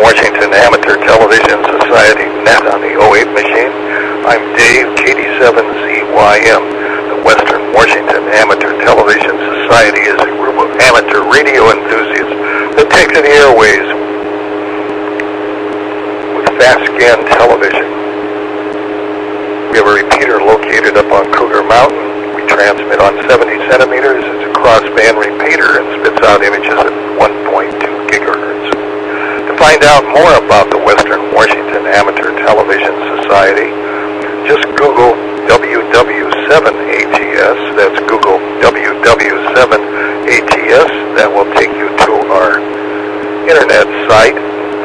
Washington Amateur Television Society net on the 08 machine. I'm Dave, KD7ZYM. The Western Washington Amateur Television Society is a group of amateur radio enthusiasts that take to the airways with fast-scan television. We have a repeater located up on Cougar Mountain. We transmit on 70 centimeters. It's a crossband repeater and spits out images at 1.2 gigahertz. To find out more about the Western Washington Amateur Television Society, just Google WW7ATS. That's Google WW7ATS. That will take you to our internet site.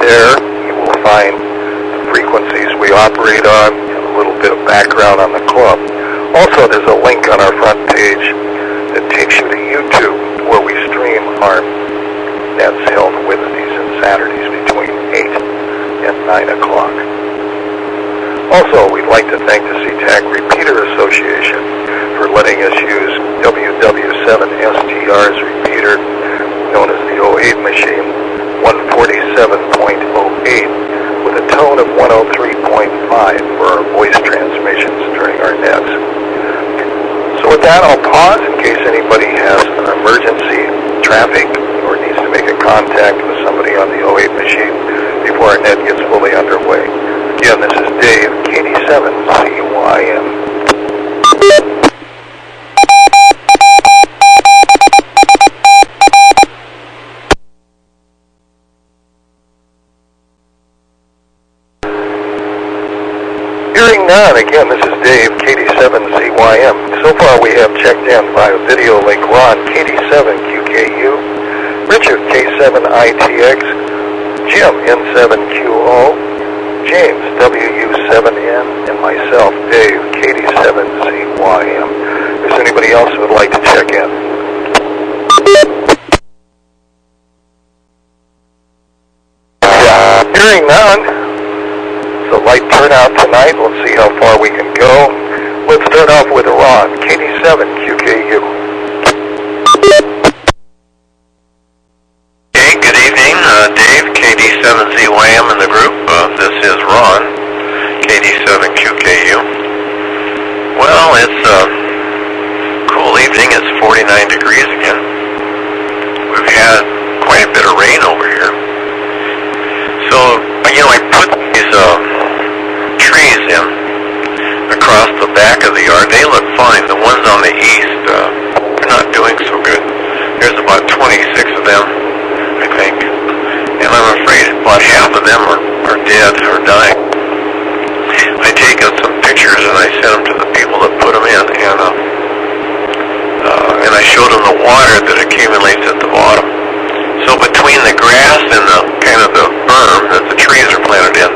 There you will find the frequencies we operate on and a little bit of background on the club. Also, there's a link on our front page that takes you to YouTube, where we stream our nets held Wednesdays and Saturdays between 8 and 9 o'clock. Also, we'd like to thank the SeaTac Repeater Association for letting us use WW7STR's repeater, known as the 08 machine, 147.08, with a tone of 103.5 for our voice transmissions during our nets. So with that, I'll pause in case anybody has an emergency, traffic, or needs to make a contact with somebody on the 08 machine before our net gets fully underway. Again, this is Dave, KD7ZYM. Hearing none, again, this is Dave, KD7ZYM. So far we have checked in via video link Ron, KD7QKU, Richard, K7ITX, Jim, N7QO, James, WU7N, and myself, Dave, KD7ZYM. If there's anybody else who would like to check in. Hearing none, it's a light turnout tonight. Let's see how far we can go. Let's start off with Ron, KD7QKU. Hey, good evening, Dave, KD7ZYM in the group. This is Ron, KD7QKU. Well, it's a cool evening. It's 49 degrees again. We've had quite a bit of rain over here. So, you know, I put these trees in across the back of the yard. They look fine. The ones on the east are not doing so good. There's about 26 of them, I think. And I'm afraid about half of them are dead or dying. I take out some pictures and I send them to the people that put them in, and I showed them the water that accumulates at the bottom. So between the grass and the kind of the berm that the trees are planted in,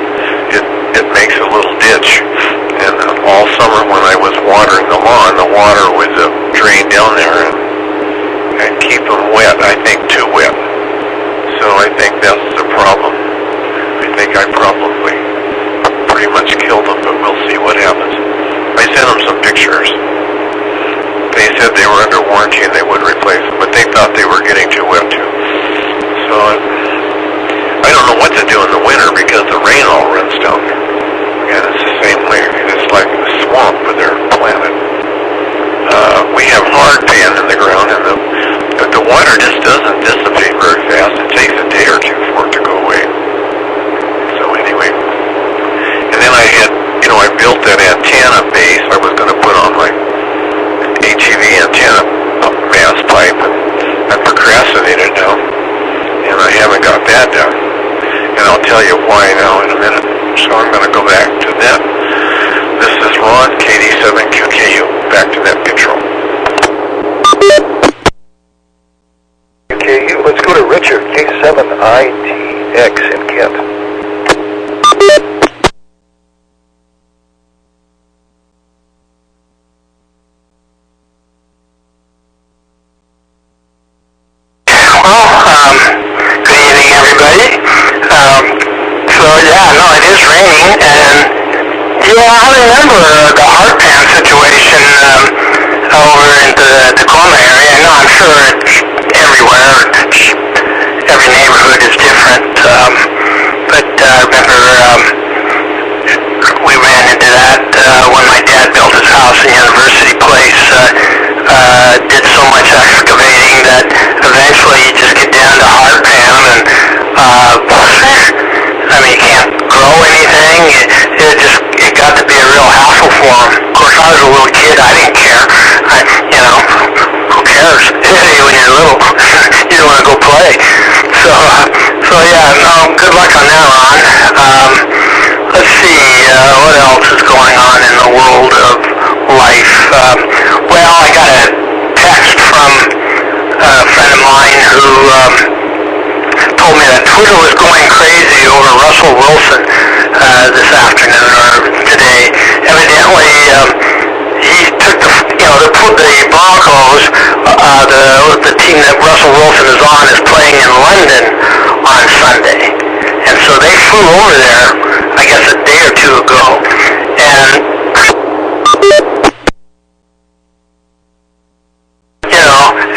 it makes a little ditch. And all summer when I was watering the lawn, the water would drain down there and keep them wet. I think too wet. So I think that's the problem. I think I probably pretty much killed them, but we'll see what happens. I sent them some pictures. They said they were under warranty and they would replace them, but they thought they were getting too wet too. So I don't know what to do in the winter because the rain all runs down there. And it's the same way. It's like a swamp where they're planted. We have hard pan in the ground, and the water just doesn't dissipate very fast. It takes a day or two for it to go away. So anyway, and then I had, you know, I built that antenna base. I was going to put on my HEV antenna mass pipe, and I procrastinated now, and I haven't got that done. And I'll tell you why now in a minute. So I'm going to go back to that. This is Ron, KD7QKU. Back to net control. QKU, let's go to Richard, K7ITX in Kent. Good evening, everybody. So yeah, no, it is raining, and yeah, I remember the hard pan situation over in the Tacoma area. No, I'm sure it's everywhere. Every neighborhood is different. but I remember we ran into that when my dad built his house in University Place. Did so much excavating that eventually you just get down to hard pan, and I mean, you can't grow anything. It got to be a real hassle for him. Of course, I was a little kid. I didn't care. Who cares? When you're little, you don't want to go play. So yeah, no, good luck on that, Ron. Let's see, what else is going on in the world of life? Well, I got a text from a friend of mine who told me that Twitter was going crazy over Russell Wilson this afternoon or today. Evidently, he took the Broncos, the team that Russell Wilson is on, is playing in London on Sunday. And so they flew over there, I guess a day or two ago, and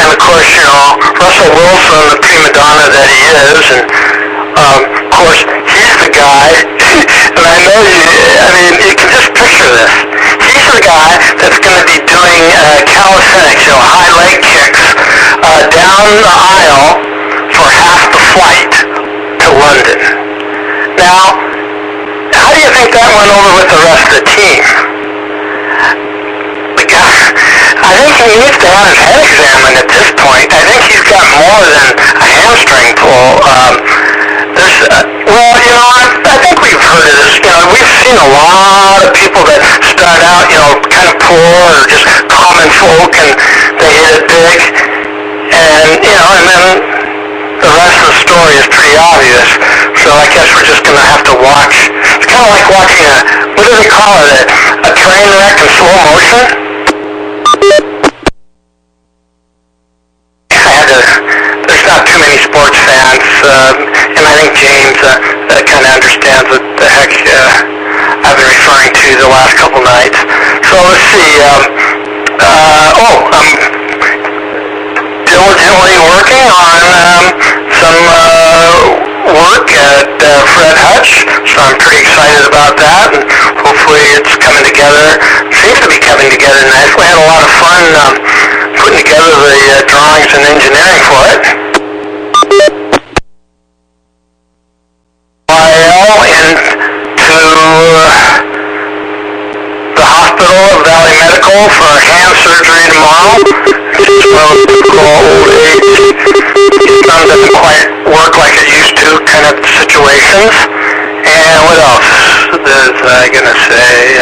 of course, Russell Wilson, the prima donna that he is, and of course, he's the guy, and I know you can just picture this. He's the guy that's going to be doing calisthenics, high leg kicks, down the aisle for half the flight to London. Now, how do you think that went over with the rest of the team? I think he needs to have his head examined at this point. I think he's got more than a hamstring pull. I think we've heard of this. We've seen a lot of people that start out, kind of poor or just common folk, and they hit it big. And then the rest of the story is pretty obvious. So I guess we're just going to have to watch. It's kind of like watching what do they call it, a train wreck in slow motion? There's not too many sports fans, and I think James kind of understands what the heck I've been referring to the last couple nights. So let's see. I'm diligently working on some work at Fred Hutch, so I'm pretty excited about that, and hopefully it's coming together. Seems to be coming together nicely. I had a lot of fun putting together the drawings and engineering for it. Into the hospital of Valley Medical for hand surgery tomorrow. It's one of those typical old age, son doesn't quite work like it used to kind of situations. And what else was I going to say?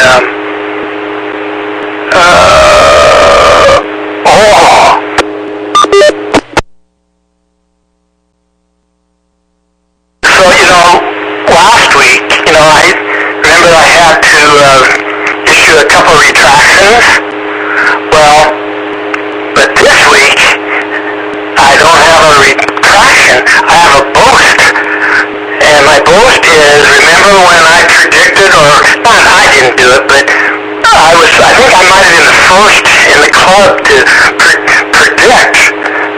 Last week, I remember I had to issue a couple retractions. Well, but this week, I don't have a retraction, I have a boast. And my boast is, remember when I predicted, or not I didn't do it, but I think I might have been the first in the club to predict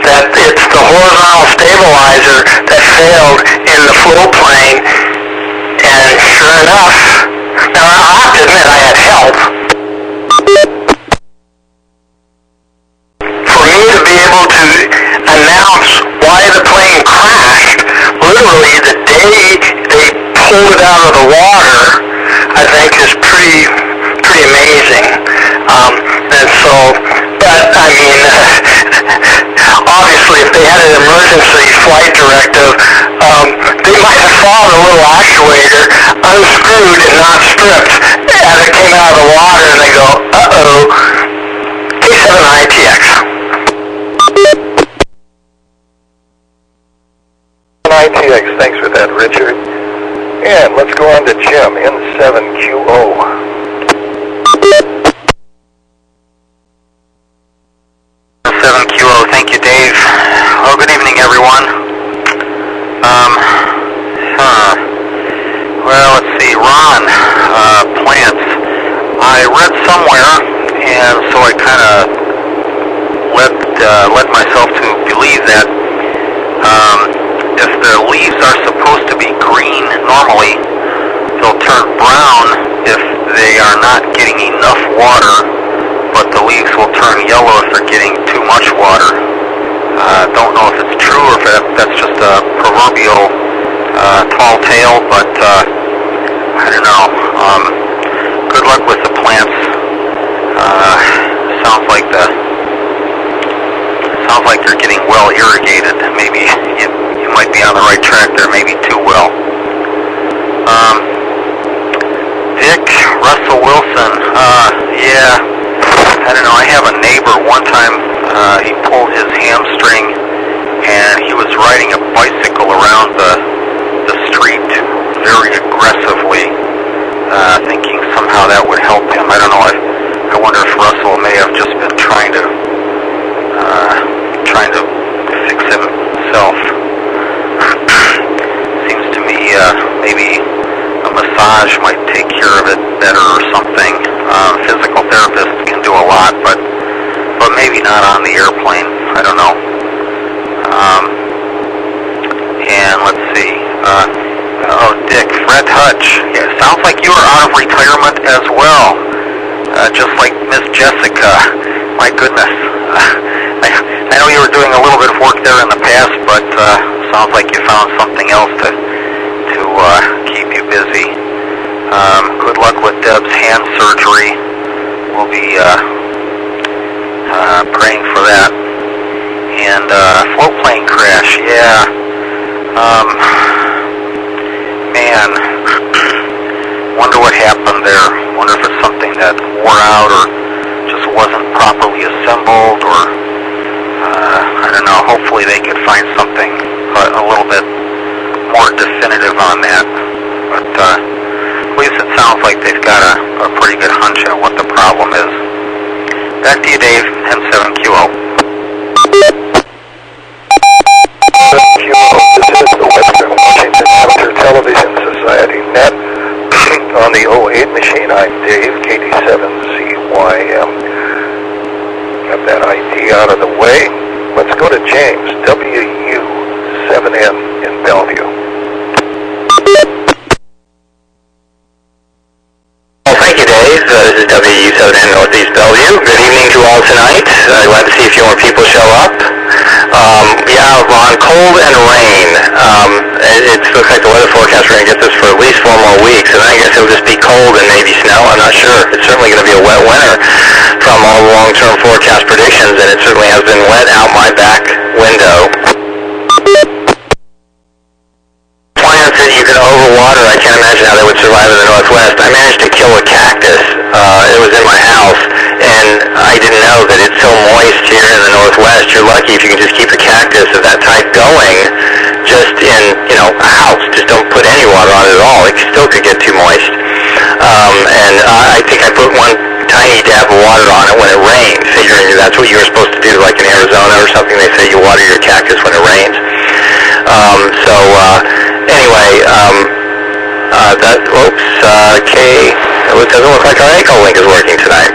that it's the horizontal stabilizer that failed in the flow plane. And sure enough, now I have to admit I had help. For me to be able to announce why the plane crashed, literally the day they pulled it out of the water, I think is pretty amazing. And so, but I mean, obviously if they had an emergency flight directive, they might have followed a little actuator, unscrewed and not stripped as it came out of the water, and they go, uh-oh, WW7ATS. ITX, thanks for that, Richard. And let's go on to Jim, N7QO. Thank you, Dave. Well, good evening, everyone. Well, let's see, Ron, plants. I read somewhere, and so I kind of led myself to believe that if the leaves are supposed supposed to be green normally. They'll turn brown if they are not getting enough water, but the leaves will turn yellow if they're getting too much water. Don't know if it's true or if that's just a proverbial tall tale, but I don't know. Good luck with the plants. Sounds like they're getting well irrigated. Maybe you might be on the right track there, maybe too well. Dick Russell Wilson, yeah, I don't know, I have a neighbor one time, he pulled his hamstring and he was riding a bicycle around the street very aggressively, thinking somehow that would help him. I don't know, I wonder if Russell may have just been trying to fix himself. Seems to me maybe a massage might take care of it better or something. Physical therapists can do a lot, but maybe not on the airplane. I don't know. And let's see. Dick, Fred Hutch. Yeah, sounds like you are out of retirement as well. Just like Miss Jessica. My goodness. I know you were doing a little bit of work there in the past, but sounds like you found something else to keep you busy. Good luck with Deb's hand surgery. We'll be praying for that. And float plane crash, yeah. Man, wonder what happened there. Wonder if it's something that wore out or just wasn't properly assembled, or I don't know. Hopefully they could find something a little bit more definitive on that. But at least it sounds like they've got a pretty good hunch at what the problem is. Back to you, Dave, M7QO. This is the Western Washington Amateur Television Society net. On the 08 machine, I'm Dave, KD7CYM. Got that ID out of the way. Let's go to James, WU7N in Bellevue. Well, thank you, Dave. This is WU7N Northeast Bellevue. Good evening to all tonight. Glad to see a few more people show up. Yeah, on cold and rain. It looks like the weather forecast we're going to get this for at least 4 more weeks, and I guess it'll just be cold and maybe snow. I'm not sure. It's certainly going to be a wet winter from all the long-term forecast predictions, and it certainly has been wet out my back window. Plants that you can overwater, I can't imagine how they would survive in the Northwest. I managed to kill a cactus. It was in my house, and I didn't know that it's so moist here in the Northwest. You're lucky if you can just keep a cactus of that type going just in, a house. Just don't put any water on it at all. It still could get too moist. And I think I put one tiny dab of water on it when it rained, figuring that's what you were supposed to do, like in Arizona or something. They say you water your cactus when it rains. Okay, it doesn't look like our echo link is working tonight.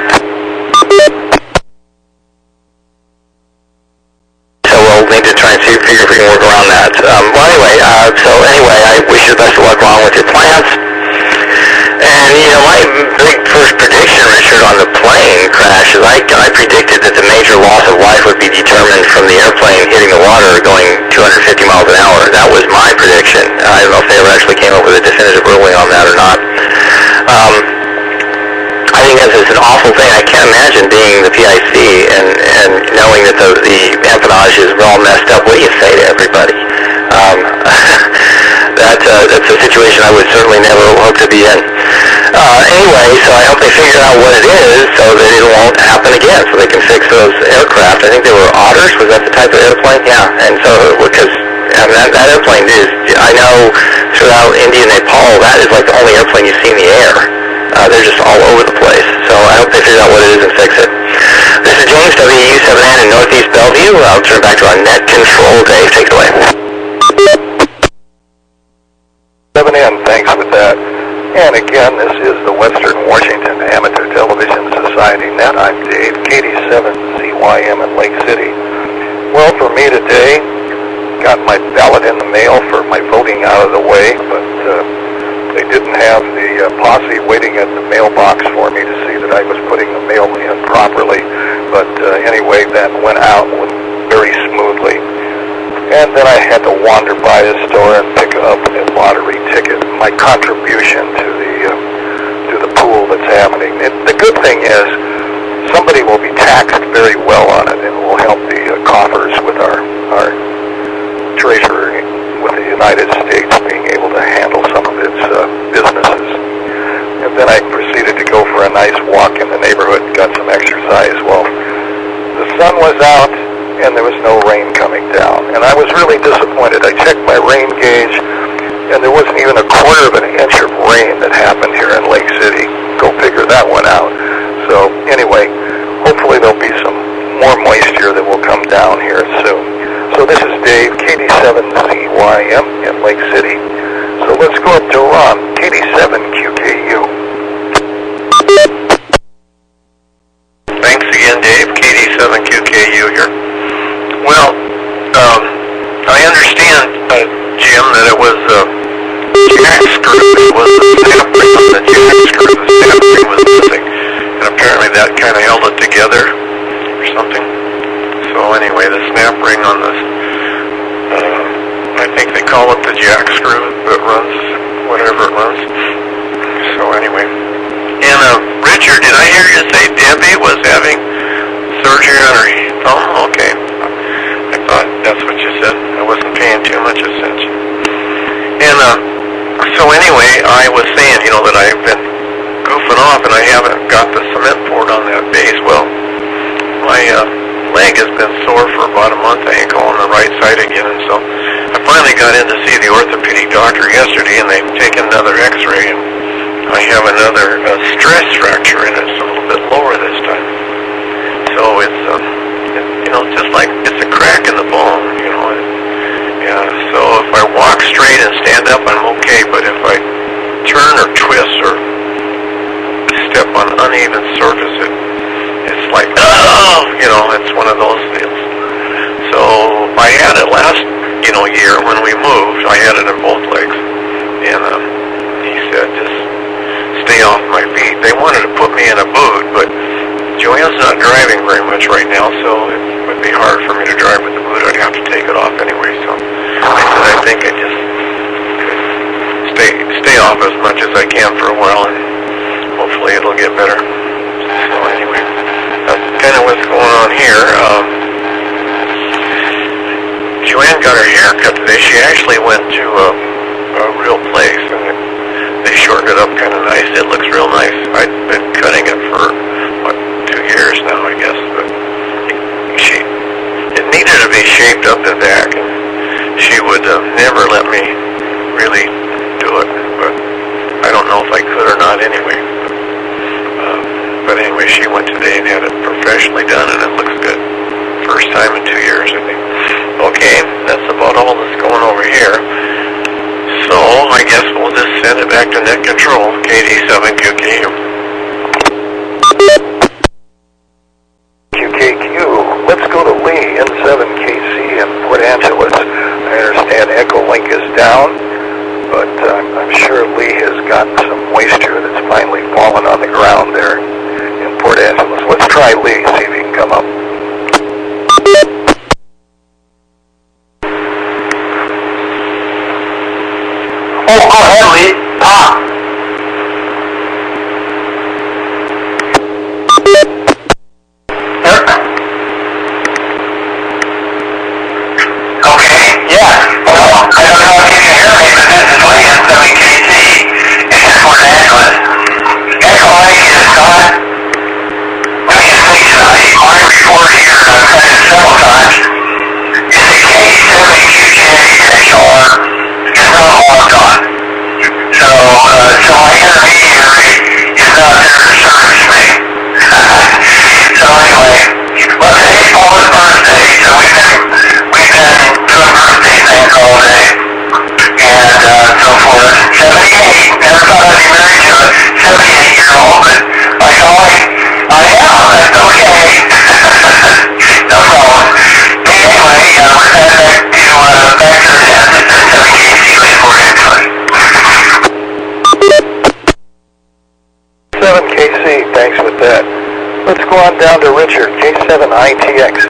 So we'll need to try and figure if we can work around that. I wish you the best of luck along with your plans. And, my big first prediction, Richard, on the plane crash is I predicted that the major loss of life would be determined from the airplane hitting the water going 250 miles an hour. That was my prediction. I don't know if they ever actually came up with a definitive ruling on that or not. I think it's an awful thing. I can't imagine being the PIC and knowing that the empennage is all messed up. What do you say to everybody? That's a situation I would certainly never hope to be in. So I hope they figure out what it is so that it won't happen again, so they can fix those aircraft. I think they were Otters. Was that the type of airplane? Yeah. And so, because that airplane is, I know throughout India and Nepal, that is like the only airplane you see in the air. They're just all over the place. So I hope they figure out what it is and fix it. This is James, WU7N in Northeast Bellevue. I'll turn back to our net control. Dave, take it away. 7N, thanks with that. And again, this is the Western Washington Amateur Television Society net. I'm Dave, KD7CYM in Lake City. Well, for me today, got my ballot in the mail for my voting out of the way, but they didn't have the posse waiting at the mailbox for me to see that I was putting the mail in properly. But anyway, that went out very smoothly. And then I had to wander by the store and pick up a lottery ticket, my contribution to the pool that's happening. The good thing is somebody will be taxed very well on it, and will help the coffers with our treasury with the United States being able to handle some of its businesses. And then I proceeded to go for a nice walk in the neighborhood and got some exercise. Well, the sun was out and there was no rain coming down, and I was really disappointed. I checked my rain gauge and there wasn't even a quarter of an inch of rain that happened here in Lake City. Go figure that one out. So anyway, hopefully there'll be some more moisture that will come down here soon. So this is Dave, KD7ZYM in Lake City. So let's go up to Ron, KD7QKU. Thanks again, Dave. KD7QKU here. Well, I understand, Jim, that it was jack screw. It was the snap ring on the jack screw. The snap ring was missing, and apparently that kind of held it together or something. So anyway, the snap ring on this, I think they call it the jack screw that runs whatever it runs. So anyway, and Richard, did I hear you say Debbie was having surgery on her thumb? Okay, I thought that's what you said. I wasn't paying too much attention. And so anyway, I was saying, that I've been goofing off and I haven't got the cement poured on that base. Well, my leg has been sore for about a month, ankle on the right side again, and so I finally got in to see the orthopedic doctor yesterday, and they've taken another x-ray, and I have another stress fracture, and it's a little bit lower this time. So it's just like it's a crack in the bone, Yeah, so if I walk straight and stand up, I'm okay, but if I turn or twist or step on uneven surface, it's like, it's one of those deals. So I had it last, year when we moved. I had it in both legs. And he said, just stay off my feet. They wanted to put me in a boot, but Joanne's not driving very much right now, so it would be hard for me to drive with the boot. I'd have to take it off anyway. So I said, I think I just stay off as much as I can for a while, and hopefully it'll get better. So anyway, that's kind of what's going on here. Joanne got her hair cut today. She actually went to a real place, and they shortened it up kind of nice. It looks real nice. I've been cutting it for, 2 years now, I guess, but it needed to be shaped up and back, and she would never let me really do it, but I don't know if I could or not anyway. But anyway, she went today and had it professionally done, and it looks good. First time in 2 years, I think. Okay, that's about all that's going over here. So I guess we'll just send it back to net control, KD7QKU. QKQ, let's go to Lee, N7KC in Port Angeles. I understand Echo Link is down, but I'm sure Lee has gotten some moisture that's finally fallen on the ground there in Port Angeles. Let's try Lee, see if he can come up. Oh, go ahead, Lee. Talk. Okay, yeah. Well, I don't know if you can hear me, but this is Lee at 7KC in Port Angeles. Echo Lake is not doing its thing tonight. My report here, and I've said it several times, is the K7QJ XR is not logged on. So, bet. Let's go on down to Richard, K7ITX.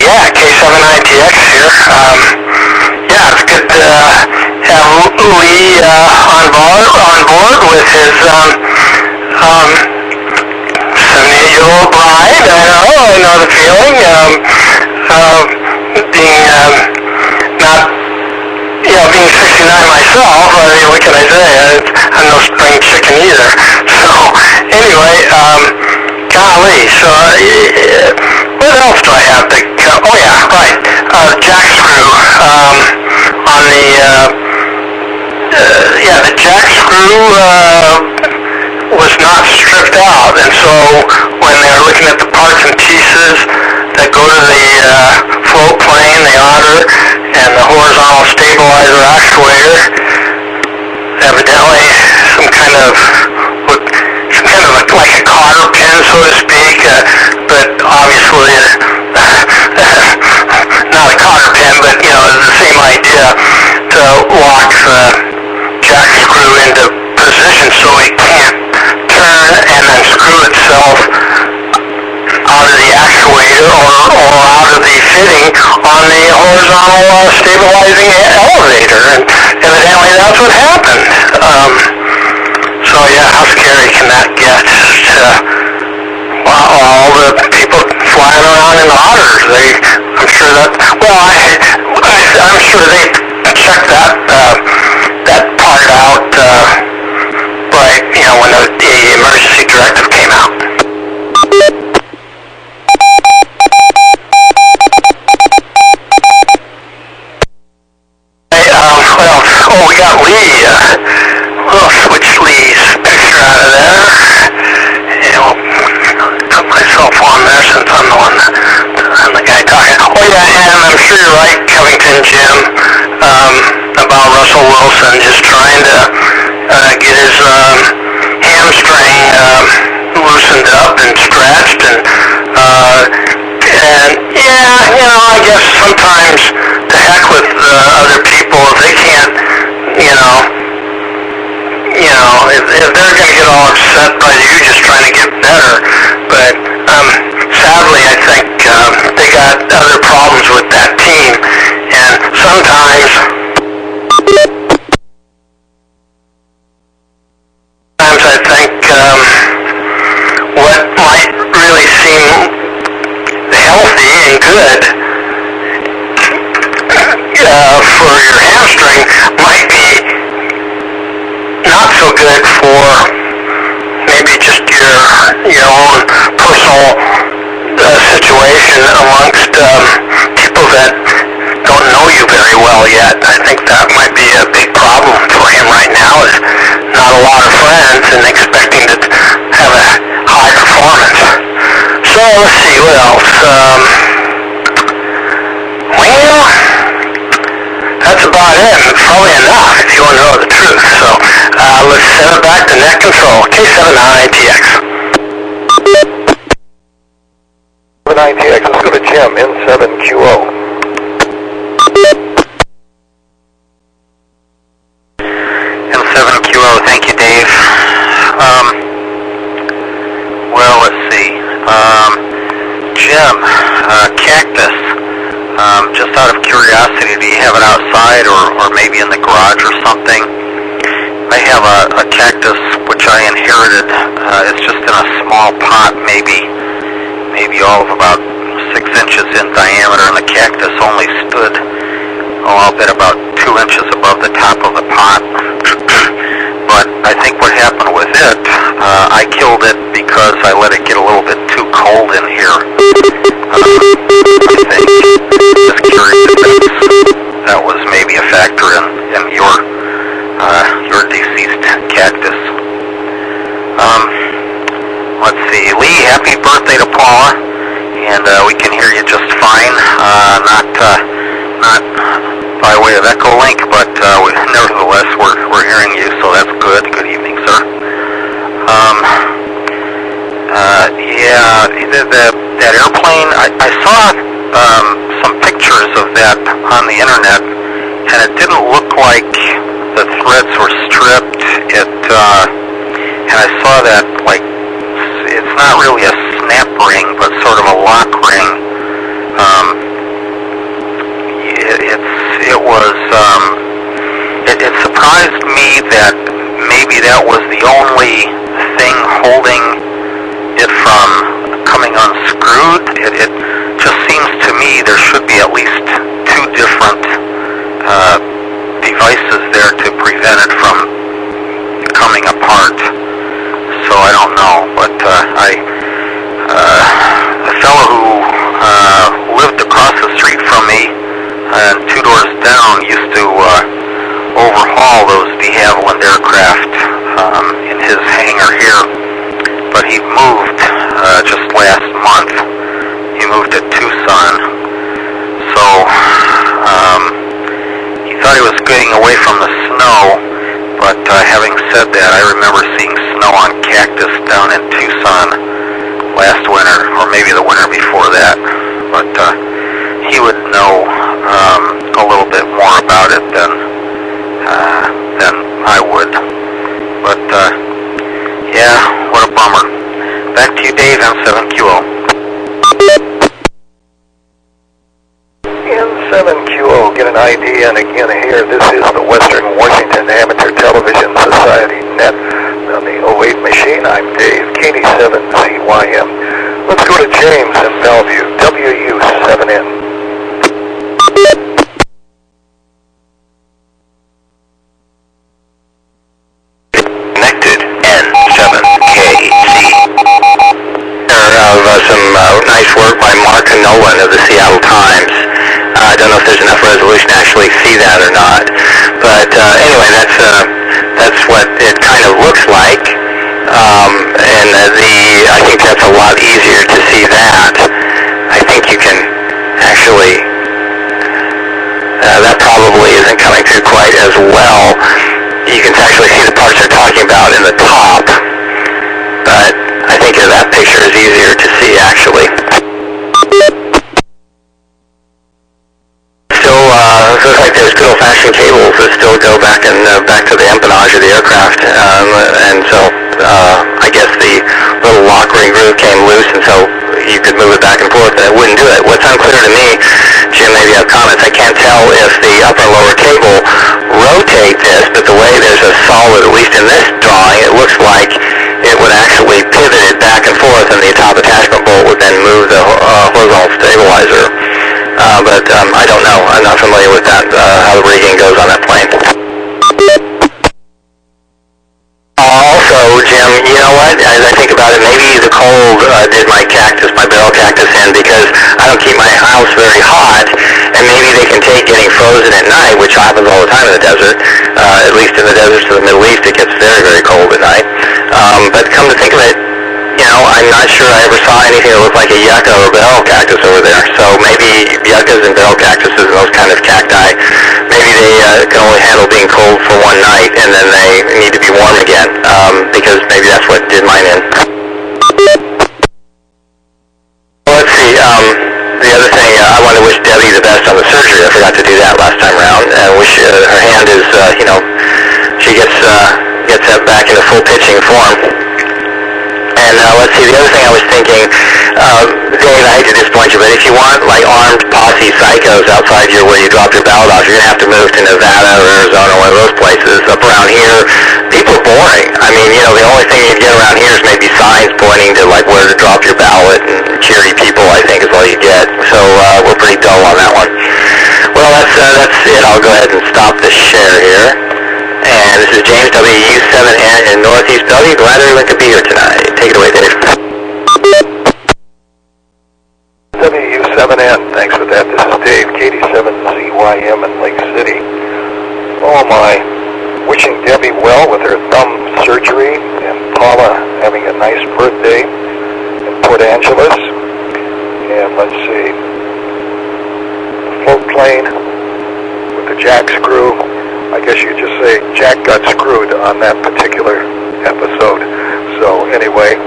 Yeah, K7ITX here. Yeah, it's good to have Lee on board with his 78-year-old bride. I know the feeling. Being being 69 myself. I mean, what can I say? I'm no spring chicken either. So anyway, golly. So what else do I have to? Oh yeah, right. Jack screw on the the jack screw was not stripped out, and so when they were looking at the parts and pieces that go to the float plane, the otter, and the horizontal stabilizer actuator, evidently some kind of like a cotter pin, so to speak, but obviously not a cotter pin, but the same idea to lock the jack screw into position so it can't turn and then screw itself out of the actuator or out of the fitting on the horizontal stabilizing elevator, and evidently that's what happened. So yeah, how scary can that get? All the people flying around in otters, I'm sure they checked that part out right, when the emergency directive came out. We got Lee. We'll switch Lee's picture out of there. Put myself on there since I'm the guy talking. Oh yeah, and I'm sure you're right, Covington Jim, about Russell Wilson just trying to get his hamstring loosened up and stretched, and I guess sometimes to heck with other people if they can't, if they're going to get all upset by you just trying to get better. But sadly, I think they got other problems with that team, and sometimes I think what might really seem healthy and good for your hamstring might be not so good for maybe just your own personal situation amongst people that don't know you very well yet. I think that might be a big problem for him right now, is not a lot of friends and expecting to have a high performance. So let's see, what else? That's about it. It's probably enough if you want to know the truth. So let's send it back to net control. K7ITX. 7ITX, let's go to Jim, N7QO. N7QO, thank you, Dave. Well, let's see. Jim, cactus. Just out of curiosity, do you have it outside or maybe in the garage or something? I have a cactus which I inherited. It's just in a small pot, maybe all of about 6 inches in diameter, and the cactus only stood, I'll bet about 2 inches above the top of the pot. But I think what happened with it, I killed it because I let it get a little bit too cold in here. I think, just curious if that was maybe a factor in your deceased cactus. Let's see, Lee, happy birthday to Paula, and we can hear you just fine. Not by way of echo link, but nevertheless we're hearing you, so that's good. Good evening, sir. Yeah, that airplane, I saw some pictures of that on the internet, and it didn't look like the threads were stripped. And I saw that, like, it's not really a snap ring, but sort of a lock ring. It surprised me that maybe that was the only thing holding it from coming unscrewed. It just seems to me there should be at least two different devices there to prevent it from coming apart. So I don't know, but the fellow who lived across the street from me and 2 doors down used to overhaul those de Havilland aircraft in his hangar here, but he moved just last month. He moved to Tucson, so he thought he was getting away from the snow, but having said that, I remember seeing snow on cactus down in Tucson last winter, or maybe the winter before that, but he would know a little bit more about it than I would. But yeah, what a bummer. Back to you, Dave, N7QO. N7QO, get an idea, and again here, this is the Western Washington Amateur Television Society Net on the 08 machine. I'm Dave, KD7ZYM. Let's go to James in Bellevue, WU7N. Of the Seattle Times. I don't know if there's enough resolution to actually see that or not, but anyway, that's what it kind of looks like, and I think that's a lot easier to see that. I think you can actually, that probably isn't coming through quite as well. You can actually see the parts they're talking about in the top, but I think that picture is easier to see actually. Looks like there's good old-fashioned cables that still go back to the empennage of the aircraft, and so I guess the little lock ring groove came loose, and so you could move it back and forth, and it wouldn't do it. What's unclear to me, Jim, maybe you have comments, I can't tell if the upper and lower cable rotate this, but the way there's a solid, at least in this drawing, it looks like it would actually pivot it back and forth, and the top attachment bolt would then move the horizontal stabilizer. But I don't know. I'm not familiar with that, how the rigging goes on that plane. Also, Jim, you know what? As I think about it, maybe the cold did my barrel cactus in, because I don't keep my house very hot, and maybe they can take getting frozen at night, which happens all the time in the desert. At least in the deserts of the Middle East, it gets very, very cold at night. But come to think of it, you know, I'm not sure I ever saw anything that looked like a yucca or barrel cactus over there. So maybe yuccas and barrel cactuses and those kind of cacti, maybe they can only handle being cold for one night, and then they need to be warm again, because maybe that's what did mine in. Let's see, the other thing, I want to wish Debbie the best on the surgery. I forgot to do that last time around, and wish her hand is, you know, she gets that back into full pitching form. And let's see, the other thing I was thinking, Dave, I hate to disappoint you, but if you want like armed posse psychos outside where you drop your ballot off, you're going to have to move to Nevada or Arizona, one of those places. Up around here, people are boring. I mean, you know, the only thing you get around here is maybe signs pointing to like where to drop your ballot, and cheery people, I think, is all you get. So we're pretty dull on that one. Well, that's it. I'll go ahead and stop the share here. And this is James, WU7N in Northeast Bellevue. Glad everyone could be here tonight. Take it away, Dave. WU7N, thanks for that. This is Dave, KD7ZYM in Lake City. Oh my, wishing Debbie well with her thumb surgery, and Paula having a nice birthday in Port Angeles. And let's see, the float plane with the jack screw. I guess you just say Jack got screwed on that particular episode. So anyway,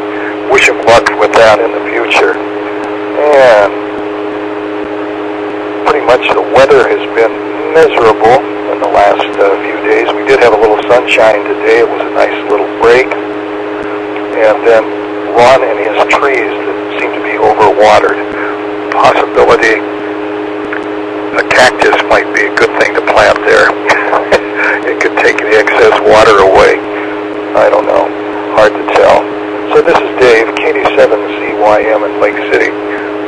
wish him luck with around in the future. And pretty much the weather has been miserable in the last few days. We did have a little sunshine today. It was a nice little break. And then Ron and his trees that seem to be overwatered. Possibility a cactus might be a good thing to plant there. It could take the excess water away. I don't know. Hard to tell. So this is Dave, KD7CYM in Lake City.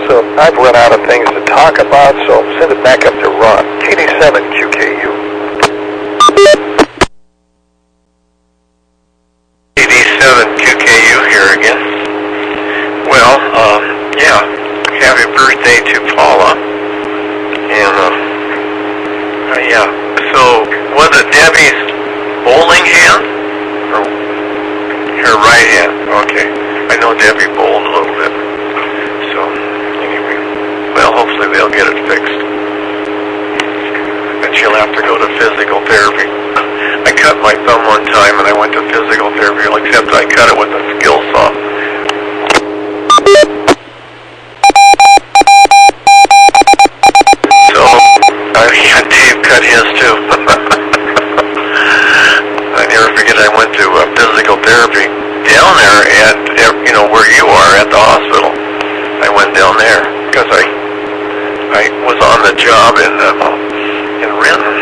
So I've run out of things to talk about, so send it back up to Ron. KD7QKU. KD7QKU here again. Well, yeah, happy birthday to Paula. And, yeah, so was it Debbie's bowling hand? Or her right hand? Okay. I know Debbie bowled a little bit. So, anyway, well, hopefully they'll get it fixed. And she'll have to go to physical therapy. I cut my thumb one time and I went to physical therapy, except I cut it with a skill saw. So, Dave cut his too. I never forget I went to physical therapy down there at, you know, where you are at the hospital. I went down there because I was on the job in Renton,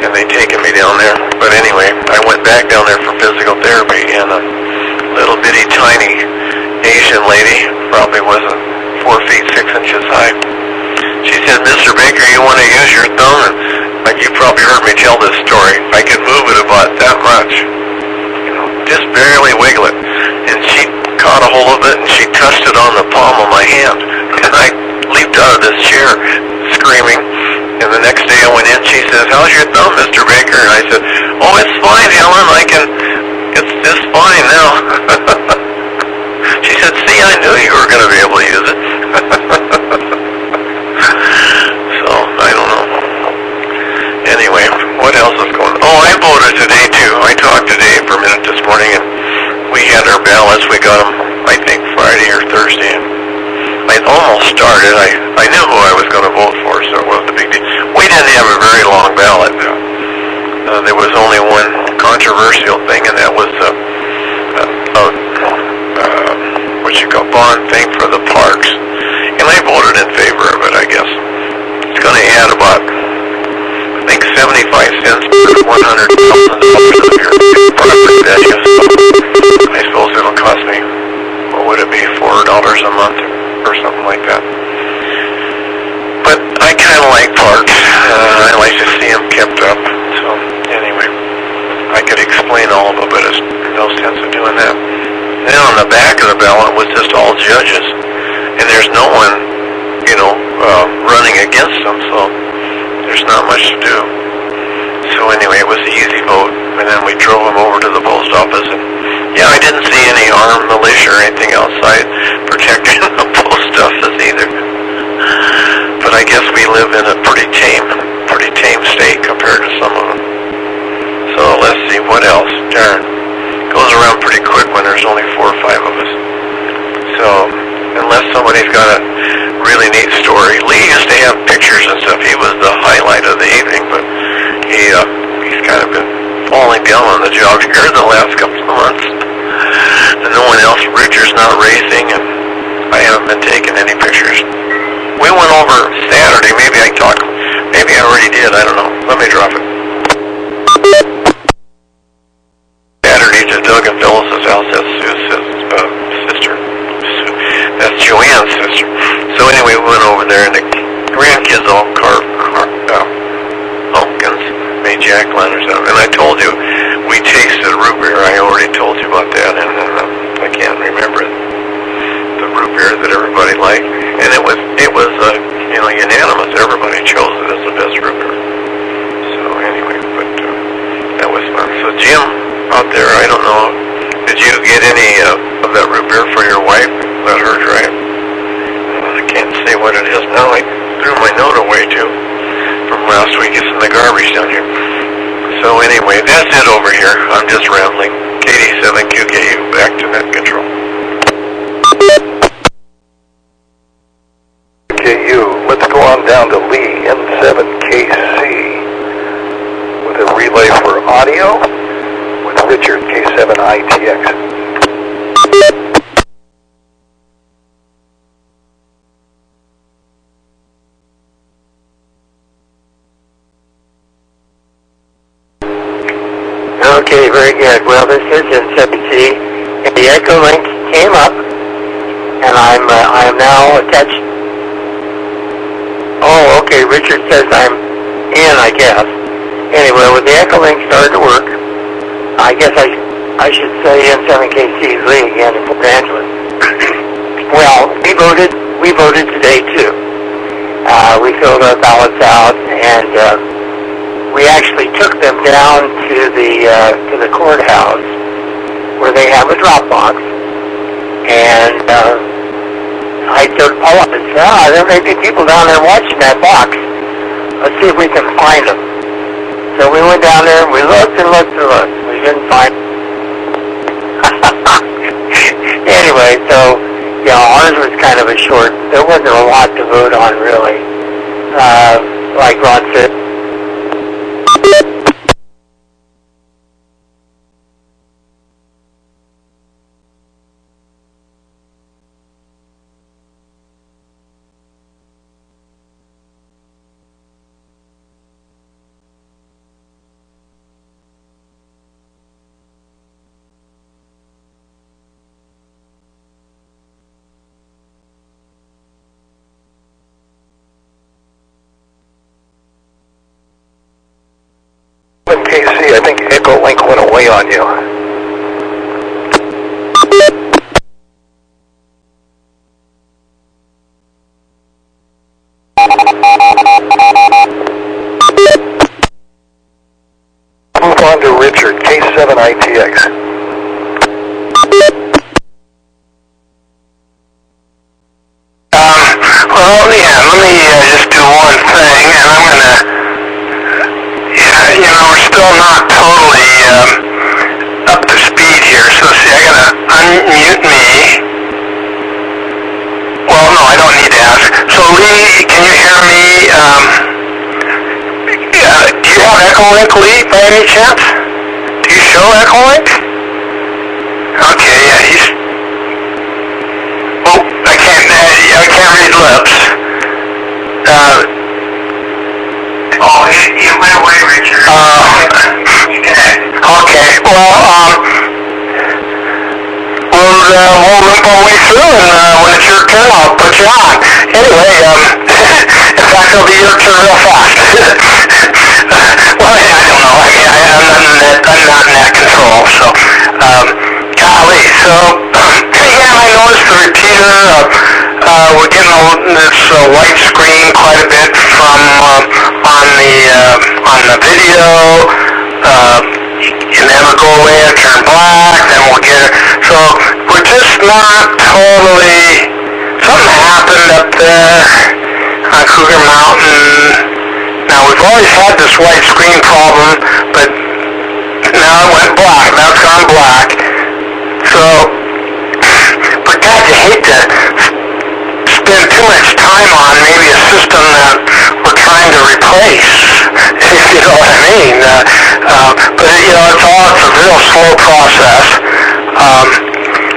and they taken me down there. But anyway, I went back down there for physical therapy, and a little bitty tiny Asian lady, probably wasn't 4 feet 6 inches high. She said, "Mr. Baker, you want to use your thumb?" And like you probably heard me tell this story, I could move it about that much, you know, just barely wiggle it. And she caught a hold of it and she touched it on the palm of my hand. And I leaped out of this chair screaming. And the next day I went in, she says, "How's your thumb, Mr. Baker?" And I said, "Oh, it's fine, Helen. It's fine now." She said, "See, I knew you were going to be able to use it." So, I don't know. Anyway, what else is going on? Oh, I voted today, too. I talked to Dave for a minute this morning, and we had our ballots. We got them, I think, Friday or Thursday. And I almost started. I knew who I was going to vote for, so it wasn't a big deal. We didn't have a very long ballot. There was only one controversial thing, and that was bond thing for the parks. And I voted in favor of it, I guess. It's going to add about, I think, 75 cents per 100,000 of your property value. I suppose it'll cost me, what would it be, $4 a month or something like that. But I kind of like parks. I like to see them kept up. So, anyway, I could explain all of it, but there's no sense of doing that. Then on the back of the ballot was just all judges. And there's no one, you know, running against them, so there's not much to do. So anyway, it was an easy vote, and then we drove them over to the post office, and yeah, I didn't see any armed militia or anything outside protecting the post office either. But I guess we live in a pretty tame state compared to some of them. So let's see, what else? Darn, goes around pretty quick when there's only 4 or 5 of us. So, unless somebody's got a really neat story. Lee used to have pictures and stuff. He was the highlight of the evening, but he's kind of been falling down on the job here the last couple of months. And no one else. Richard's not racing, and I haven't been taking any pictures. We went over Saturday. Maybe I already did. I don't know. Let me drop it. Saturday to Doug and Phyllis's house. That's Sue's sister. That's Joanne's sister. So anyway, we went over there, and the grandkids all carved pumpkins, made jack-o'-lanterns out of them. And I told you, we tasted root beer. I already told you about that, and I can't remember it. The root beer that everybody liked, and it was unanimous. Everybody chose it as the best root beer. So anyway, but that was fun. So Jim, out there, I don't know, did you get any of that root beer for your wife? Let her try it. I can't say what it is now. I threw my note away too from last week. It's in the garbage down here. So anyway, that's it over here. I'm just rambling. KD7QKU, back to net control. down to Lee N7KC with a relay for audio with Richard K7ITX. Okay, very good. Well, this is N7C, and the Echo link came up, and I am now attached. Oh, okay. Richard says I'm in, I guess. Anyway, when the Echo link started to work, I guess I should say N7KC's Lee again in Los Angeles. Well, we voted today too. We filled our ballots out, and we actually took them down to the courthouse where they have a drop box, and I told Paula, I said, there may be people down there watching that box. Let's see if we can find them. So we went down there and we looked and looked and looked. We didn't find them. Anyway, so ours was kind of a short. There wasn't a lot to vote on really. Like Ron said. KC, I think Echo Link went away on you. Move on to Richard, K7ITX. Well, yeah, let me just do one thing, and I'm going to, we're still not totally up to speed here, so see, I got to unmute me. Well, no, I don't need to ask. So, Lee, can you hear me? Do you have Echo Link, Lee, by any chance? Do you show Echo Link? Okay, yeah, he's... Oh, I can't read lips. He went away, Richard. Okay, well, we'll limp our way through, and when it's your turn, I'll put you on. Anyway, in fact, it'll be your turn real fast. Well, I don't know. I mean, I'm not in that control, so, golly, so, yeah, I noticed the repeater, we're getting this white screen quite a bit from, on the video, and then it'll go away and turn black, then we'll get it, so we're just not totally, something happened up there on Cougar Mountain. Now we've always had this white screen problem, but now it went black, now it's gone black, so, but God, you hate to spend too much time on maybe a system that we're trying to replace, if you know what I mean. But it's a real slow process.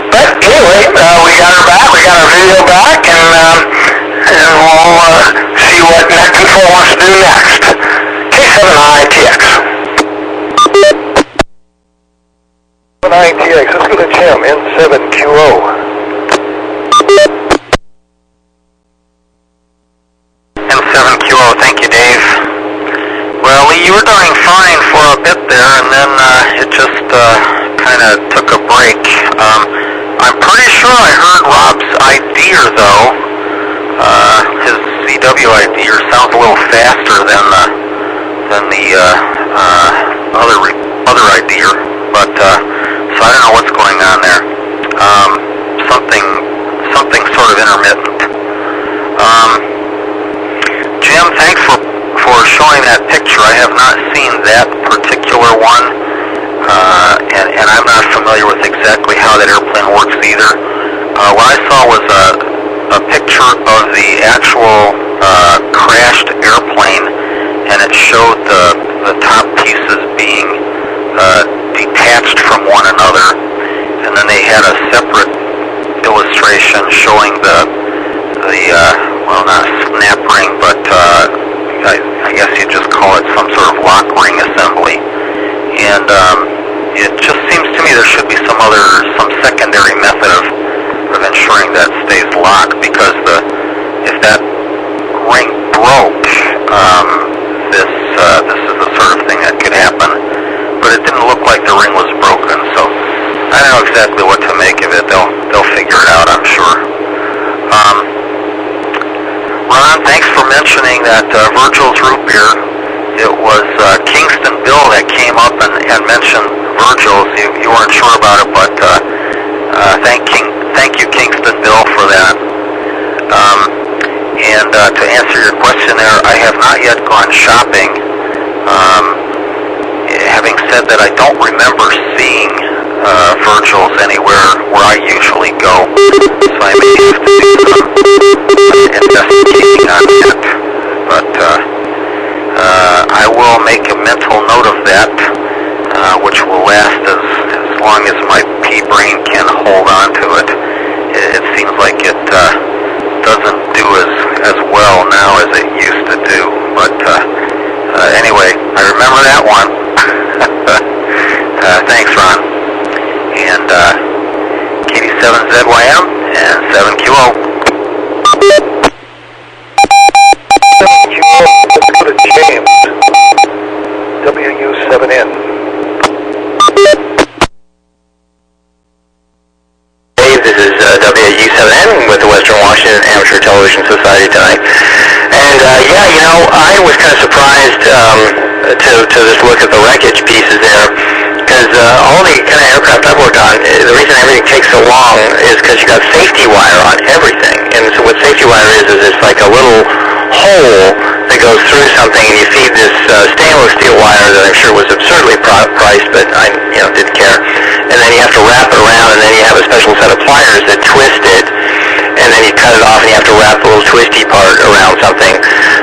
But anyway, we got her back, we got our video back, and we'll see what Net Control wants to do next. K7ITX. K7ITX, let's go to Jim, N7QO. N7QO, thank you, Dave. Well, Lee, you were doing fine for a bit there, and then it just kind of took a break. I'm pretty sure I heard Rob's IDer, though. His CW IDer sounds a little faster than the other IDer, but so I don't know what's going on there. Something sort of intermittent. Jim, thanks for showing that picture. I have not seen that particular one, and I'm not familiar with exactly how that airplane works either. What I saw was a picture of the actual crashed airplane, and it showed the top pieces being detached from one another. And then they had a separate illustration showing the well, not snap ring, but I guess you'd just call it some sort of lock ring assembly. And it just seems to me there should be some secondary method of ensuring that stays locked, because if that ring broke, this is the sort of thing that could happen. But it didn't look like the ring was broken, so I don't know exactly what to make of it. They'll figure it out, I'm sure. Ron, thanks for mentioning that Virgil's root beer. It was Kingston Bill that came up and mentioned Virgil's. You weren't sure about it, but thank you, Kingston Bill, for that. And to answer your question there, I have not yet gone shopping. Having said that, I don't remember seeing Virgil's anywhere where I usually go, so I may have to do some investigating on that. But I will make a mental note of that, which will last as long as my pea brain can hold on to it. It seems like it doesn't do as well now as it used to do. But anyway, I remember that one. Thanks, Ron. And KD7ZYM and 7QO. 7QO, let's go to James. WU7N. Hey, this is WW7ATS with the Western Washington Amateur Television Society tonight. And I was kind of surprised to just look at the wreckage pieces there, because all the kind of aircraft I've worked on, the reason everything takes so long is because you got safety wire on everything. And so what safety wire is it's like a little hole that goes through something, and you feed this stainless steel wire that I'm sure was absurdly priced, but I didn't care. And then you have to wrap it around, and then you have a special set of pliers that twist it, and then you cut it off, and you have to wrap the little twisty part around something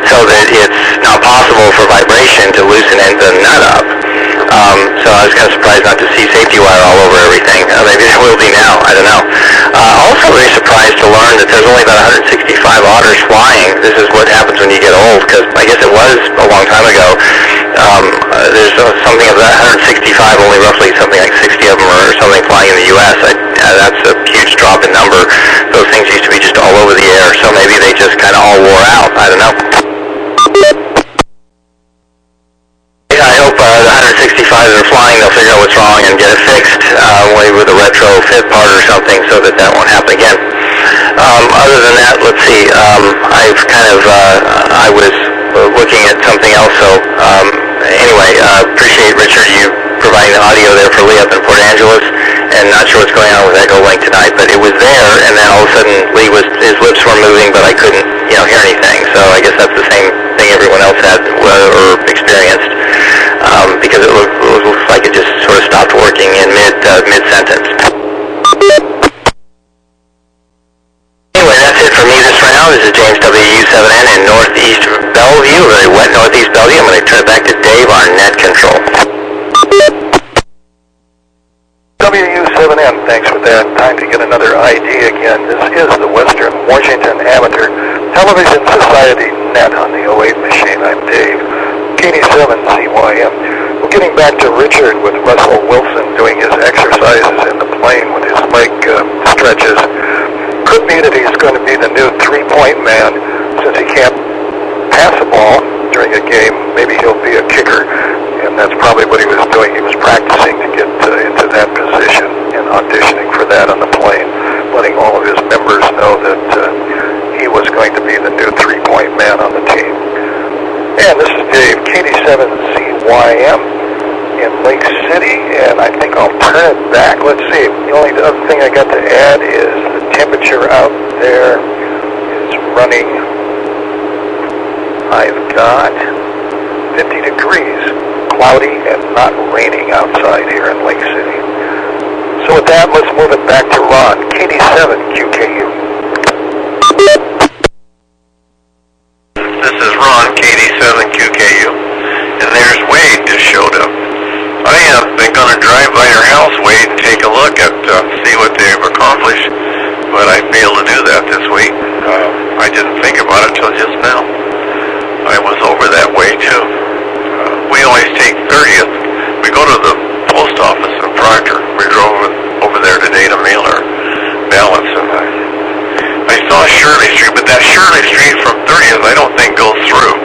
so that it's not possible for vibration to loosen the nut up. So I was kind of surprised not to see safety wire all over everything. Maybe there will be now. I don't know. Also very surprised to learn that there's only about 165 otters flying. This is what happens when you get old, because I guess it was a long time ago. There's something of that 165, only roughly something like 60 of them or something flying in the U.S. That's a huge drop in number. Those things used to be just all over the air, so maybe they just kind of all wore out. I don't know. I hope the 165 that are flying, they'll figure out what's wrong and get it fixed, maybe with a retrofit part or something, so that won't happen again. Other than that, let's see. I was looking at something else. So anyway, appreciate Richard you providing the audio there for Lee up in Port Angeles, and not sure what's going on with Echo Link tonight, but it was there, and then all of a sudden his lips were moving, but I couldn't hear anything. So I guess that's the same thing everyone else had or experienced. Because it looks like it just sort of stopped working in mid-sentence. Anyway, that's it for me this round. This is James WU7N in Northeast Bellevue, very wet Northeast Bellevue. I'm going to turn it back to Dave on net control. WU7N, thanks for that. Time to get another ID again. This is the Western Washington Amateur Television Society net on the 08 machine. I'm Dave. KD7ZYM. We're getting back to Richard with Russell Wilson doing his exercises in the plane when his leg stretches. Could be that he's going to be the new three-point man since he can't pass a ball during a game. Maybe he'll be a kicker, and that's probably what he was doing. He was practicing to get into that position and auditioning for that on the plane, letting all of his members know that he was going to be the new three-point man on the team. And this is Dave, KD7ZYM in Lake City, and I think I'll turn it back. Let's see, the only other thing I got to add is the temperature out there is running, I've got 50 degrees, cloudy and not raining outside here in Lake City. So with that, let's move it back to Ron, KD7QKU. accomplish, but I failed to do that this week. I didn't think about it till just now. I was over that way too. We always take 30th. We go to the post office in Proctor. We drove over there today to mail our ballots, and I saw Shirley Street, but that Shirley Street from 30th I don't think goes through.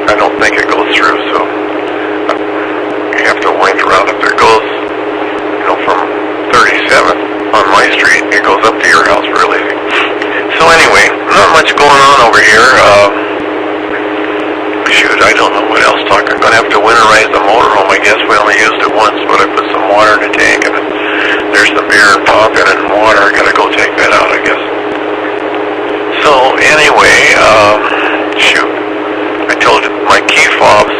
I don't think it goes through, so you have to wind around. If there goes, from 37th on my street, it goes up to your house really. So anyway, not much going on over here. Shoot, I don't know what else talking. I'm gonna have to winterize the motorhome. I guess we only used it once, but I put some water in the tank, and there's some beer and pop in it and water. I gotta go take that out, I guess. So anyway, shoot, I told my key fobs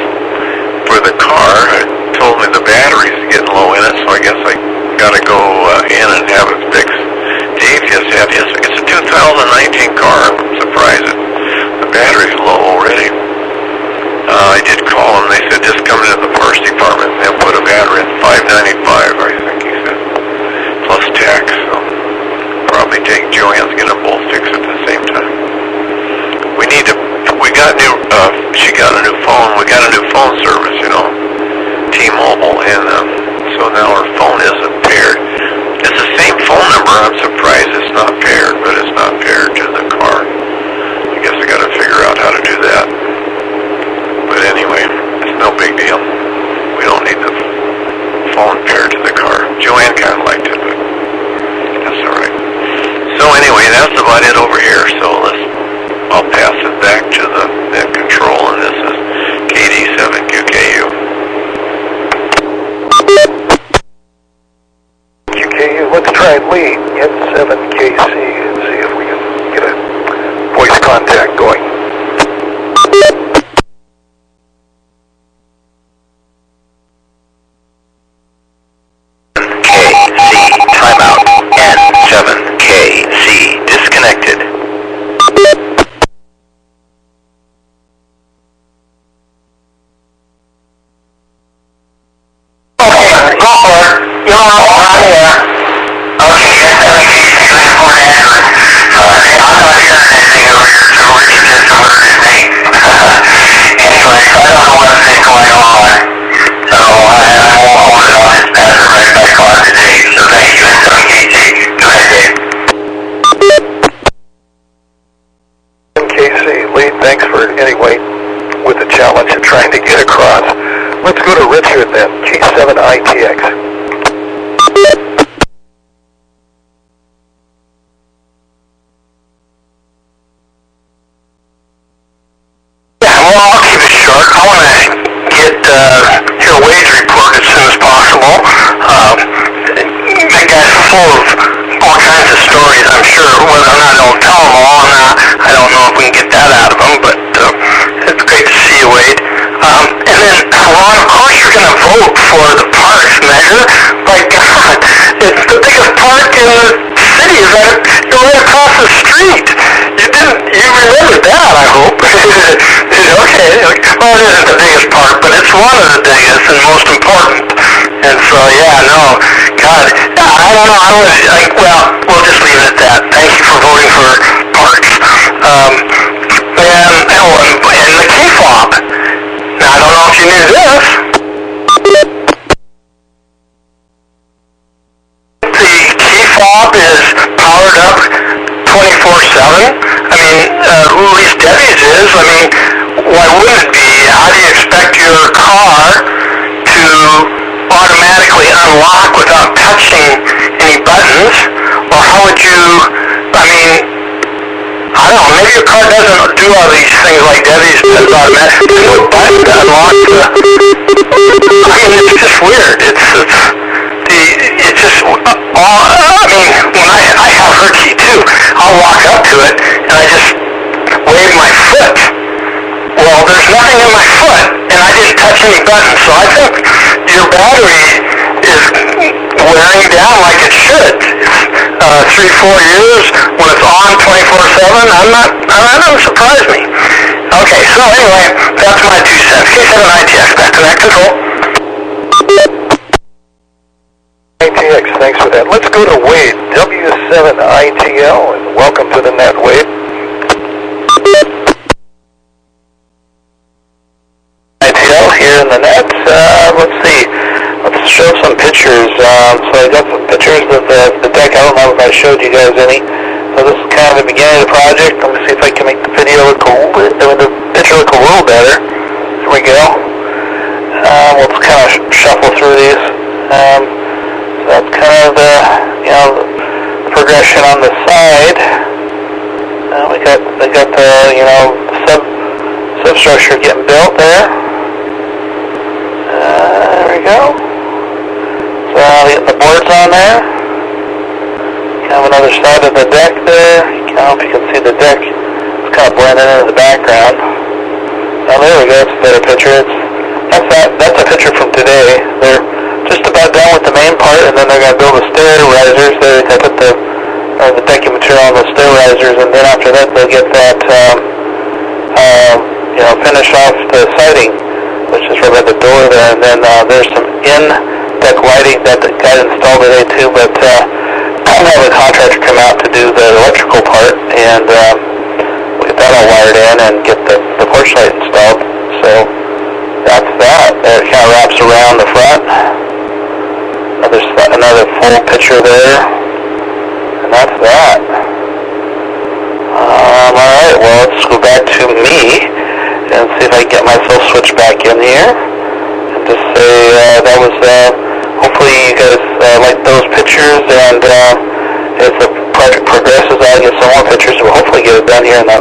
for the car. It told me the battery's getting low in it, so I guess I gotta go in and have it fixed. Dave just had his. It's a 2019 car. I'm surprised the battery's low already. I did call them. They said just come into the parts department and they'll put a battery in. $595, I think he said, plus tax. So probably take Joanne's, get them both fixed at the same time. We got new. She got a new phone. We got a new phone service, T-Mobile, and so now our phone isn't paired. It's the same phone number. I'm surprised it's not paired, but it's not paired to the car. I guess I got to figure out how to do that. But anyway, it's no big deal. We don't need the phone paired to the car. Joanne kind of liked it, but that's all right. So anyway, that's about it over here. So I'll pass it back to the net control, and this is KD7QKU. QKU, let's try and lead N7KC and see if we can get a voice contact going. Timeout. N7KC disconnected. Okay, go for it. You're on here. Okay, N7KC, report accurate. I'm not hearing anything over here, so we're just over his name. Anyway, so I don't know what's going on. So I won't hold it on his pattern right back on today. So thank you, N7KC. Go ahead, Dave. KC, lead, thanks for anyway with the challenge of trying to get across. Let's go to Richard then, G7ITX. Yeah, well, I'll keep it short. I want to get your wage report as soon as possible. That guy's full of all kinds of stories, I'm sure. Whether or not he'll tell them all, I don't know if we can get that out of him, but it's great to see you, Wade. And then, Ron, of course you're going to vote for the parks measure. My God, it's the biggest park in the city. You're right across the street. You remembered that, I hope. Okay. Well, it isn't the biggest park, but it's one of the biggest and most important. And so, yeah, no, God, I don't know. Well, we'll just leave it at that. Thank you for voting for parks. And the K-FOB. Now, I don't know if you knew this. The K-FOB is powered up 24/7. I mean, at least Debbie's is. I mean, why wouldn't it be? How do you expect your car to automatically unlock without touching any buttons? Or how would you, I don't know, maybe your car doesn't do all these things like Debbie's does automatically. There's no button to unlock it's just weird. When I have her key too, I'll walk up to it and I just wave my foot. Well, there's nothing in my foot and I didn't touch any buttons, so I think your battery is wearing down like it should. 3-4 years when it's on 24/7. That doesn't surprise me. Okay, so anyway, that's my 2 cents. K7ITX, back to that control. ATX, thanks for that. Let's go to Wade, W7ITL, and welcome to the net, Wade. ITL here in the net. Let's see. Let's show some pictures. So I got some pictures of the deck. I don't know if I showed you guys any. So this is kind of the beginning of the project. Let me see if I can make the video look a little bit, the picture look a little better. There we go. Let's kind of shuffle through these. So that's kind of the, the progression on the side. We got the, substructure getting built there. There we go. So getting the boards on there. Kind of another side of the deck there. I don't know if you can see the deck. It's kind of blending into the background. Oh, there we go. It's a better picture. That's a picture from today. They're just about done with the main part, and then they're going to build the stair risers. They put the decking material on the stair risers, and then after that they'll get that finish off the siding, which is right by the door there. And then there's some in-deck lighting that got installed today too, but I'll have a contractor come out to do the electrical part, and we'll get that all wired in and get the porch light installed. So that's that. It kind of wraps around the front. Another full picture there, and that's that. Alright, well, let's go back to me and see if I can get myself switched back in here, and just say that was, hopefully you guys like those pictures, and as the project progresses I'll get some more pictures. We'll hopefully get it done here in the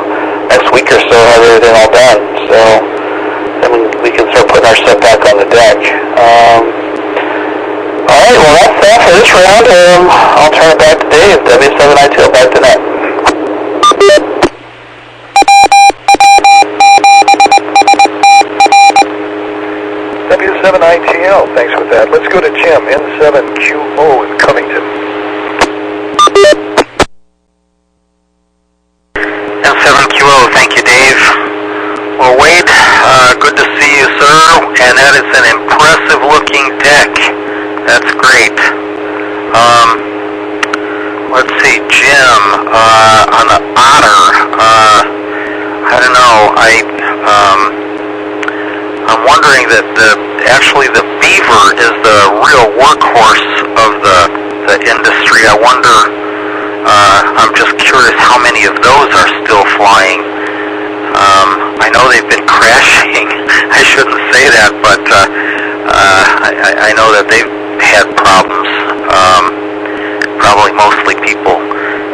next week or so, have everything all done, so then we can start putting our stuff back on the deck. Alright, well that's that for this round. I'll turn it back to Dave, W7ITL, back to net. W7ITL, thanks for that. Let's go to Jim, N7QO in Covington. N7QO, thank you, Dave. Well, Wade, good to see you, sir, and that is an impressive-looking deck. That's great. Let's see, Jim, on the Otter, I don't know, I'm wondering that actually the Beaver is the real workhorse of the industry. I wonder, I'm just curious how many of those are still flying. I know they've been crashing. I shouldn't say that, but I know that they've had problems. Probably mostly people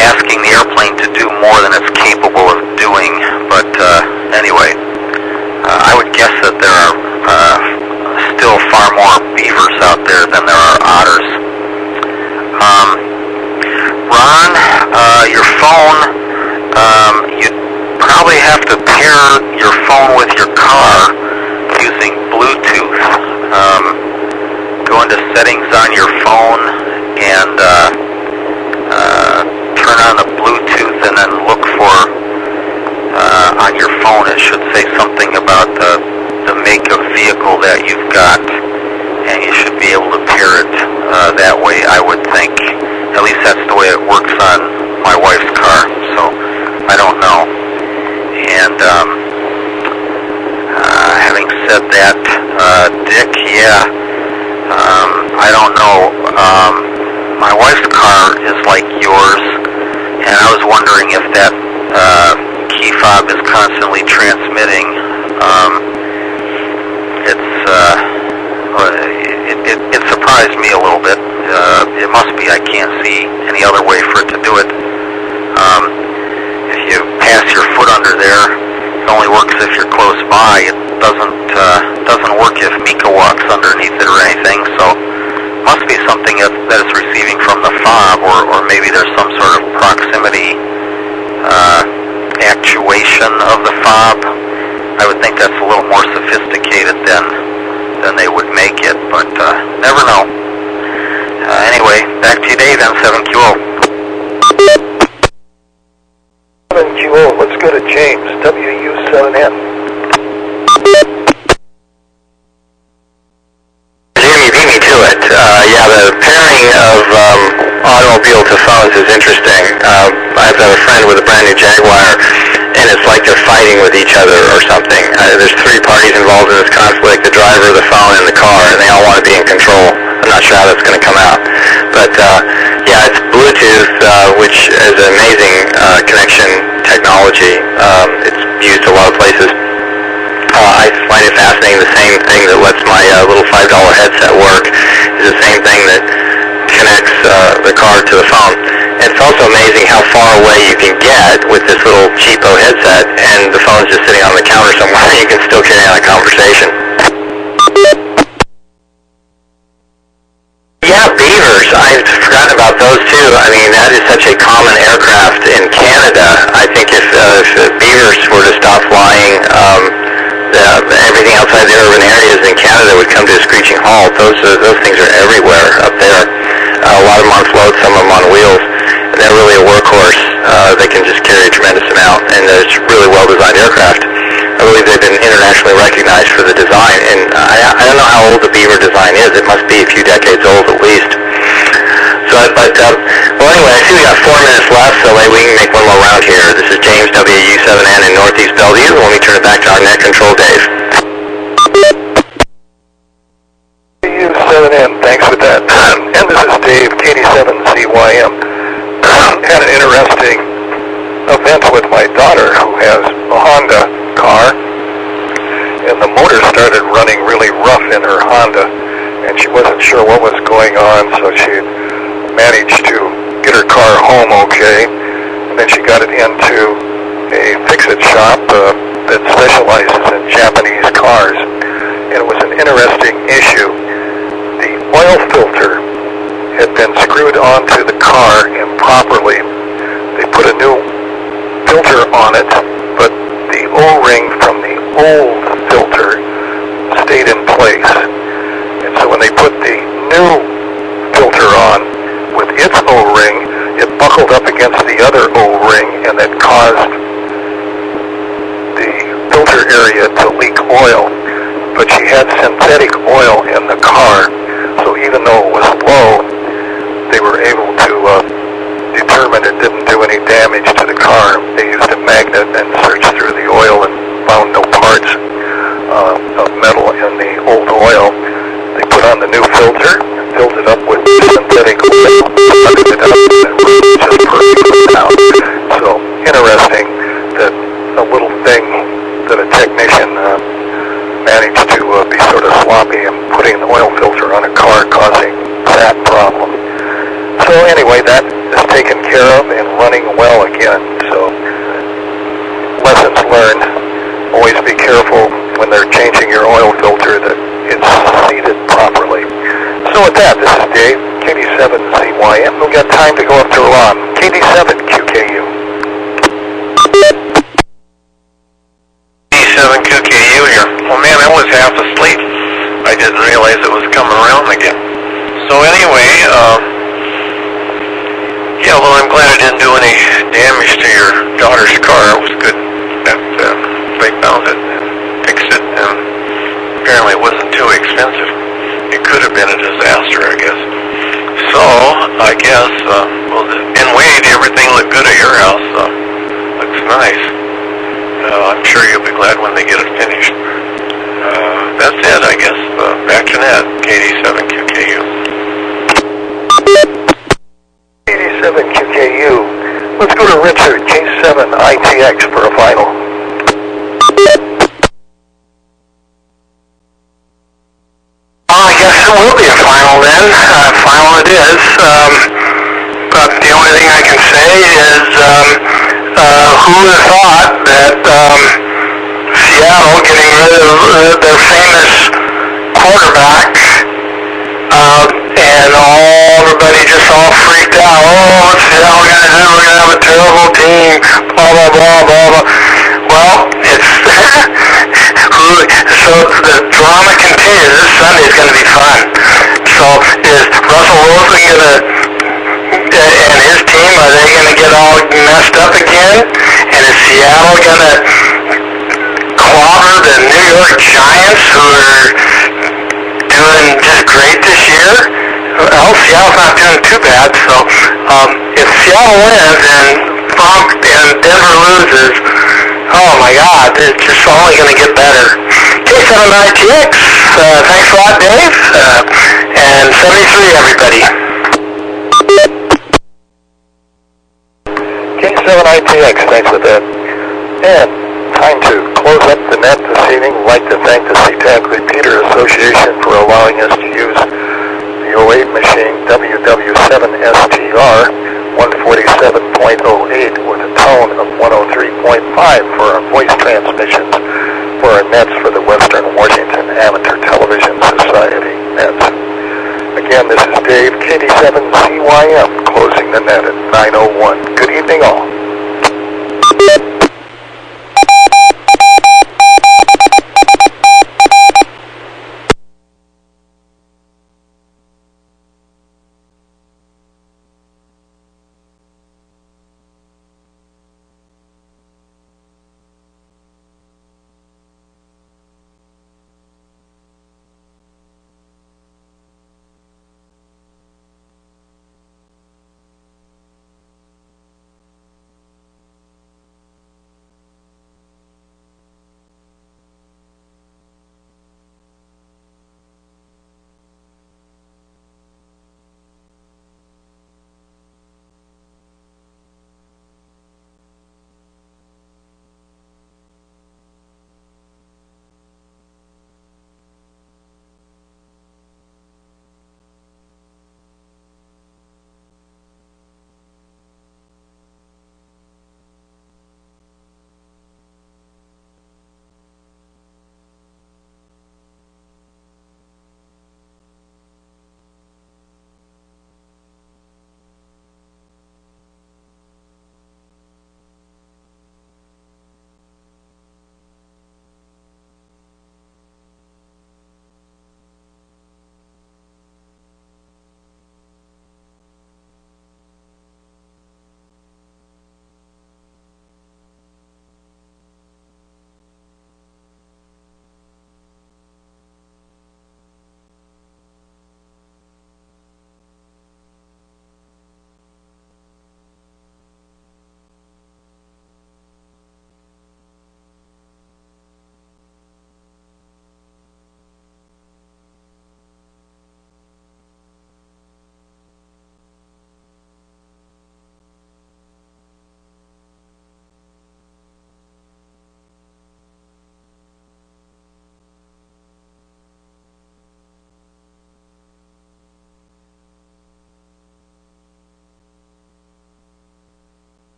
asking the airplane to do more than it's capable of doing. But anyway, I would guess that there are still far more Beavers out there than there are Otters. Ron, your phone, you probably have to pair your phone with your car using Bluetooth. Go into settings on your phone and turn on the Bluetooth, and then look for on your phone, it should say something about the make of vehicle that you've got, and you should be able to pair it that way, I would think. At least that's the way it works on my wife's car, so I don't know. And having said that, Dick, yeah, I don't know. My wife's car is like yours, and I was wondering if that key fob is constantly transmitting. It surprised me a little bit. It must be. I can't see any other way for it to do it. If you pass your foot under there, it only works if you're close by. It doesn't work if Mika walks underneath it or anything. So must be something that it's receiving from the fob, or maybe there's some sort of proximity actuation of the fob. I would think that's a little more sophisticated than they would make it, but never know. Anyway, back to you, Dave, N7QO. 7QO, let's go to James, WU7N. Jimmy beat me to it. Yeah, the pairing tying of automobile to phones is interesting. I've got a friend with a brand new Jaguar, and it's like they're fighting with each other or something. There's three parties involved in this conflict: the driver, the phone, and the car, and they all want to be in control. I'm not sure how that's going to come out. But yeah, it's Bluetooth, which is an amazing connection technology. It's used a lot of places. I find it fascinating. The same thing that lets my little $5 headset work is the same thing that connects the car to the phone. And it's also amazing how far away you can get with this little cheapo headset, and the phone's just sitting on the counter somewhere, and you can still carry on a conversation. Yeah, beavers. I've forgotten about those too. I mean, that is such a common aircraft in Canada. I think if beavers were to stop flying, everything outside the urban areas in Canada would come to a screeching halt. Those things are everywhere up there. A lot of them on float, some of them on wheels. And they're really a workhorse. They can just carry a tremendous amount, and it's really well-designed aircraft. I believe they've been internationally recognized for the design, and I don't know how old the Beaver design is. It must be a few decades old at least. So, well, anyway, I see we got 4 minutes left, so maybe we can make one more round here. This is James WW7ATS in Northeast Bellevue. Let me turn it back to our net control, Dave. WW7N, thanks for that. And this is Dave, KD7CYM. Had an interesting event with my daughter, who has a Honda car, and the motor started running really rough in her Honda, and she wasn't sure what was going on, so she managed to get her car home okay, and then she got it into a fix-it shop that specializes in Japanese cars, and it was an interesting issue. The oil filter had been screwed onto the car improperly. They put a new filter on it, but the O-ring from the old filter stayed in place. And so when they put the new filter on with its O-ring, it buckled up against the other O-ring, and it caused the filter area to leak oil. But she had synthetic oil in the car, so even though it was low, they were able to determine it didn't do any damage to the car. They used a magnet and searched through the oil and found no parts of metal in the old oil. They put on the new filter, filled it up with synthetic oil, sucked it up, and it was just perfect now. So interesting that a little thing that a technician managed to be sort of sloppy in putting the oil filter on a car, causing that problem. So anyway, that is taken care of and running well again. So lessons learned. Always be careful when they're changing your oil filter that it's seated properly. So with that, this is Dave, KD7CYM. We've got time to go up to Ron, KD7QKU. KD7QKU here. Well, man, I was half asleep. I didn't realize it was coming around again. So anyway, yeah, well, I'm glad I didn't do any damage to your daughter's car. It was good that they found it and fixed it, and apparently it wasn't too expensive. It could have been a disaster, I guess. So, I guess, well, in Wade, everything looked good at your house. Looks nice. I'm sure you'll be glad when they get it finished. That's it, I guess. Back to net, KD7QKU. KD7QKU. Let's go to Richard, K7ITX for a final. Well, I guess it will be a final then. Final it is. But the only thing I can say is, who would have thought that Seattle getting rid of their famous quarterback, and everybody just all freaked out. Oh, what's Seattle going to do? We're going to have a terrible team. Blah, blah, blah, blah, blah. Well, it's so the drama continues. This Sunday is going to be fun. So is Russell Wilson going to, and his team, are they going to get all messed up again? And is Seattle going to clobber the New York Giants, who are doing just great this year? well, Seattle's not doing too bad, so if Seattle wins and Denver loses, oh my God, it's just only going to get better. K7ITX, thanks a lot, Dave, and 73, everybody. K7ITX, thanks for that. And time to close up the net this evening. I'd like to thank the SeaTac Repeater Association for allowing us to use the 08 machine WW7STR 147.08 with a tone of 103.5 for our voice transmissions for our nets for the Western Washington Amateur Television Society nets. Again, this is Dave, KD7CYM, closing the net at 9:01. Good evening all.